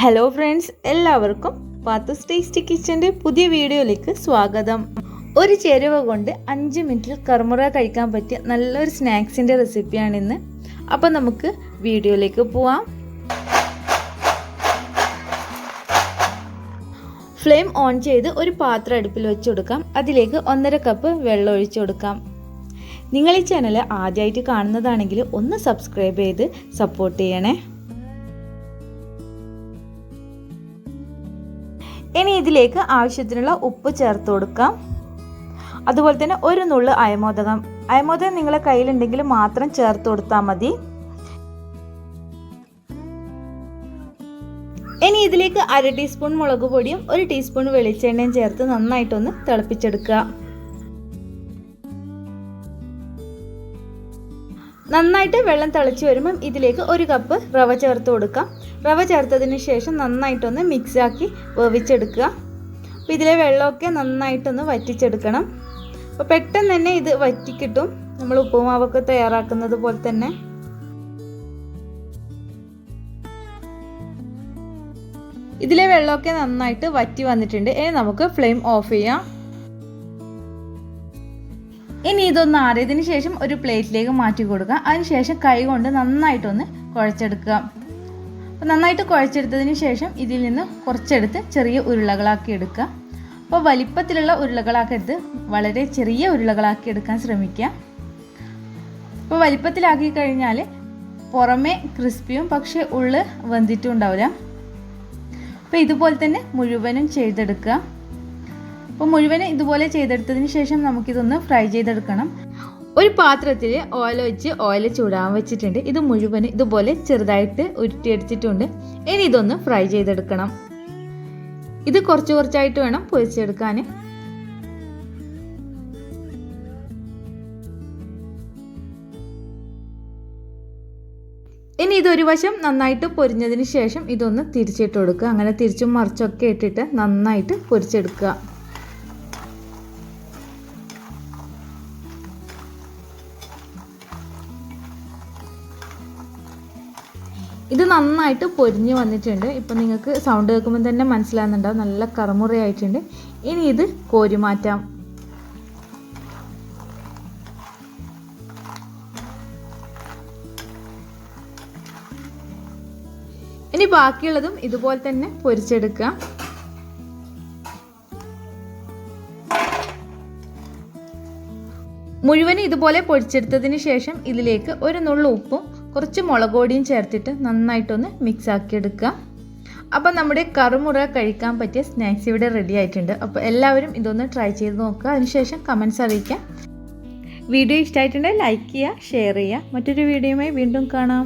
Hello friends, എല്ലാവർക്കും Pathu's tasty കിച്ചൻ്റെ പുതിയ വീഡിയോയിലേക്ക് സ്വാഗതം. ഒരു ചേരുവ കൊണ്ട് 5 മിനിറ്റിൽ കർമുറ കഴിക്കാൻ പറ്റിയ നല്ലൊരു സ്നാക്സിൻ്റെ റെസിപ്പിയാണിന്ന്. അപ്പോൾ നമുക്ക് വീഡിയോയിലേക്ക് പോവാം. ഫ്ലെയിം ഓൺ ചെയ്ത് ഒരു പാത്രം അടുപ്പിൽ വെച്ച് കൊടുക്കാം. അതിലേക്ക് 1.5 കപ്പ് വെള്ളം ഒഴിച്ചു കൊടുക്കാം. നിങ്ങൾ ഈ ചാനൽ ആദ്യമായിട്ട് കാണുന്നതാണെങ്കിൽ ഒന്ന് സബ്സ്ക്രൈബ് ചെയ്ത് സപ്പോർട്ട് ചെയ്യണേ. ഇനി ഇതിലേക്ക് ആവശ്യത്തിനുള്ള ഉപ്പ് ചേർത്ത് കൊടുക്കാം. അതുപോലെ തന്നെ ഒരു നുള്ള് അയമോദകം നിങ്ങളുടെ കയ്യിലുണ്ടെങ്കിൽ മാത്രം ചേർത്ത് കൊടുത്താൽ മതി. ഇനി ഇതിലേക്ക് 1/2 ടീസ്പൂൺ മുളക് പൊടിയും 1 ടീസ്പൂൺ വെളിച്ചെണ്ണയും ചേർത്ത് നന്നായിട്ടൊന്ന് തിളപ്പിച്ചെടുക്കുക. നന്നായിട്ട് വെള്ളം തിളച്ച് വരുമ്പം ഇതിലേക്ക് 1 കപ്പ് റവ ചേർത്ത് കൊടുക്കാം. റവ ചേർത്തതിന് ശേഷം നന്നായിട്ടൊന്ന് മിക്സാക്കി വേവിച്ചെടുക്കുക. അപ്പോൾ ഇതിലെ വെള്ളമൊക്കെ നന്നായിട്ടൊന്ന് വറ്റിച്ചെടുക്കണം. അപ്പോൾ പെട്ടെന്ന് തന്നെ ഇത് വറ്റിക്കിട്ടും, നമ്മൾ ഉപ്പുമാവൊക്കെ തയ്യാറാക്കുന്നത് പോലെ തന്നെ. ഇതിലെ വെള്ളമൊക്കെ നന്നായിട്ട് വറ്റി വന്നിട്ടുണ്ട്. ഇനി നമുക്ക് ഫ്ലെയിം ഓഫ് ചെയ്യാം. ഇനി ഇതൊന്ന് ആറിയതിന് ശേഷം ഒരു പ്ലേറ്റിലേക്ക് മാറ്റി കൊടുക്കുക. അതിനുശേഷം കൈ കൊണ്ട് നന്നായിട്ടൊന്ന് കുഴച്ചെടുക്കുക. അപ്പോൾ നന്നായിട്ട് കുഴച്ചെടുത്തതിന് ശേഷം ഇതിൽ നിന്ന് കുറച്ചെടുത്ത് ചെറിയ ഉരുളകളാക്കി എടുക്കുക. അപ്പോൾ വലിപ്പത്തിലുള്ള ഉരുളകളാക്കി എടുത്ത് വളരെ ചെറിയ ഉരുളകളാക്കി എടുക്കാൻ ശ്രമിക്കുക. അപ്പോൾ വലിപ്പത്തിലാക്കി കഴിഞ്ഞാൽ പുറമേ ക്രിസ്പിയും പക്ഷേ ഉള്ളിൽ വെന്തിട്ടും ഉണ്ടാവില്ല. അപ്പോൾ ഇതുപോലെ തന്നെ മുഴുവനും ചെയ്തെടുക്കുക. അപ്പോൾ മുഴുവനും ഇതുപോലെ ചെയ്തെടുത്തതിന് ശേഷം നമുക്കിതൊന്ന് ഫ്രൈ ചെയ്തെടുക്കണം. ഒരു പാത്രത്തിൽ ഓയിൽ ചൂടാൻ വെച്ചിട്ടുണ്ട്. ഇത് മുഴുവൻ ഇതുപോലെ ചെറുതായിട്ട് ഉരുട്ടിയെടുത്തിട്ടുണ്ട്. ഇനി ഇതൊന്ന് ഫ്രൈ ചെയ്തെടുക്കണം. ഇത് കുറച്ചായിട്ട് വേണം പൊരിച്ചെടുക്കാൻ. ഇനി ഇതൊരു വശം നന്നായിട്ട് പൊരിഞ്ഞതിന് ശേഷം ഇതൊന്ന് തിരിച്ചിട്ട് കൊടുക്കുക. അങ്ങനെ തിരിച്ചും മറിച്ചൊക്കെ ഇട്ടിട്ട് നന്നായിട്ട് പൊരിച്ചെടുക്കുക. ഇത് നന്നായിട്ട് പൊരിഞ്ഞ് വന്നിട്ടുണ്ട്. ഇപ്പം നിങ്ങൾക്ക് സൗണ്ട് കേൾക്കുമ്പോൾ തന്നെ മനസ്സിലാകുന്നുണ്ടാവും, നല്ല കറുമുറയായിട്ടുണ്ട്. ഇനി ഇത് കോരി മാറ്റാം. ഇനി ബാക്കിയുള്ളതും ഇതുപോലെ തന്നെ പൊരിച്ചെടുക്കാം. മുഴുവനും ഇതുപോലെ പൊരിച്ചെടുത്തതിന് ശേഷം ഇതിലേക്ക് ഒരു നുള്ളു ഉപ്പും കുറച്ച് മുളക് പൊടിയും ചേർത്തിട്ട് നന്നായിട്ടൊന്ന് മിക്സ് ആക്കി എടുക്കുക. അപ്പോൾ നമ്മുടെ കറുമുറ കഴിക്കാൻ പറ്റിയ സ്നാക്സ് ഇവിടെ റെഡി ആയിട്ടുണ്ട്. അപ്പോൾ എല്ലാവരും ഇതൊന്ന് ട്രൈ ചെയ്ത് നോക്കുക. അതിനുശേഷം കമൻറ്റ്സ് അറിയിക്കാം. വീഡിയോ ഇഷ്ടമായിട്ടുണ്ടെങ്കിൽ ലൈക്ക് ചെയ്യുക, ഷെയർ ചെയ്യുക. മറ്റൊരു വീഡിയോയുമായി വീണ്ടും കാണാം.